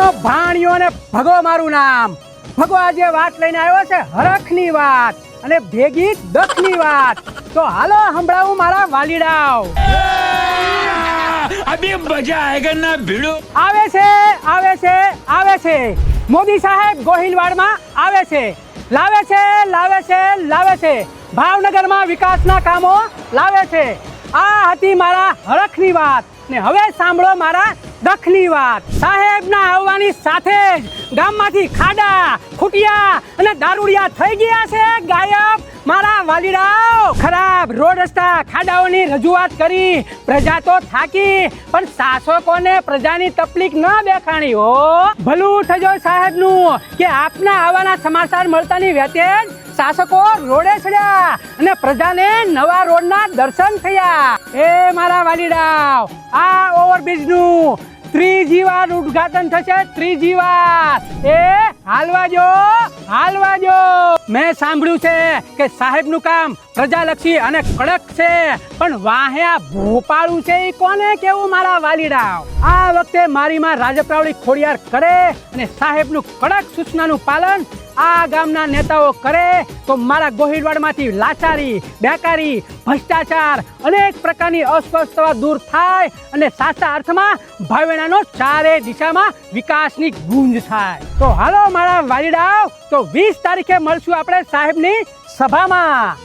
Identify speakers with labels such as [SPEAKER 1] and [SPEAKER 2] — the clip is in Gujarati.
[SPEAKER 1] ગામનો ભાણિયો ને ભગો મારું નામ. ભગો આજે વાત લઈને આવ્યો છે હરખની વાત અને ભેગી દખની વાત. તો હાલો સંભળાવું મારા વાલીડાઓ.
[SPEAKER 2] અભી મજા આયેગા ના ભીડો.
[SPEAKER 1] આવે છે મોદી સાહેબ ગોહિલવાડમાં આવે છે. લાવે છે ભાવનગરમાં વિકાસના કામો લાવે છે. આ હતી મારા હરખની વાત ને હવે સાંભળો મારા દખની વાત. સાહેબના આવવાની સાથે જ ગામમાંથી ખાડા ખૂટિયા અને દારૂડિયા થઈ ગયા છે ગાયબ. મારા વાલીડાઓ ખરાબ રોડ રસ્તા ખાડાઓની રજૂઆત કરી પ્રજા તો થાકી, પણ શાસકોને પ્રજાની તકલીફ ન દેખાણી હો. ભલું થજો સાહેબનું કે આપના આવવાના સમાચાર મળતાની વેતે જ શાસકો રોડે ચડ્યા અને પ્રજાને નવા રોડના દર્શન થયા. એ મારા વાલીડાઓ, આ ઓવરબ્રિજનું ત્રીજી વાર ઉદ્ઘાટન થશે. ત્રીજી વાર. એ હાલવા જો. મેં સાંભળ્યું છે કે સાહેબનું કામ પ્રજાલક્ષી અને કડક છે, પણ વાહ્યા ભોપાળું છે એ કોને કેવું મારા વાલીડાઓ. આ વખતે મારી માં રાજપરાવળી ખોડિયાર કરે અને સાહેબનું કડક સૂચનાનું પાલન આ ગામના નેતાઓ કરે તો મારા ગોહિલવાડમાંથી લાચારી, બેકારી, ભ્રષ્ટાચાર, અનેક પ્રકારની અસ્વસ્થતા દૂર થાય અને સાચા અર્થમાં ભાવેણાનો ચારે દિશામાં વિકાસની ગુંજ થાય. તો હાલો મારા વાલીડાઓ, તો 20 તારીખે મળશું આપણે સાહેબની સભામાં.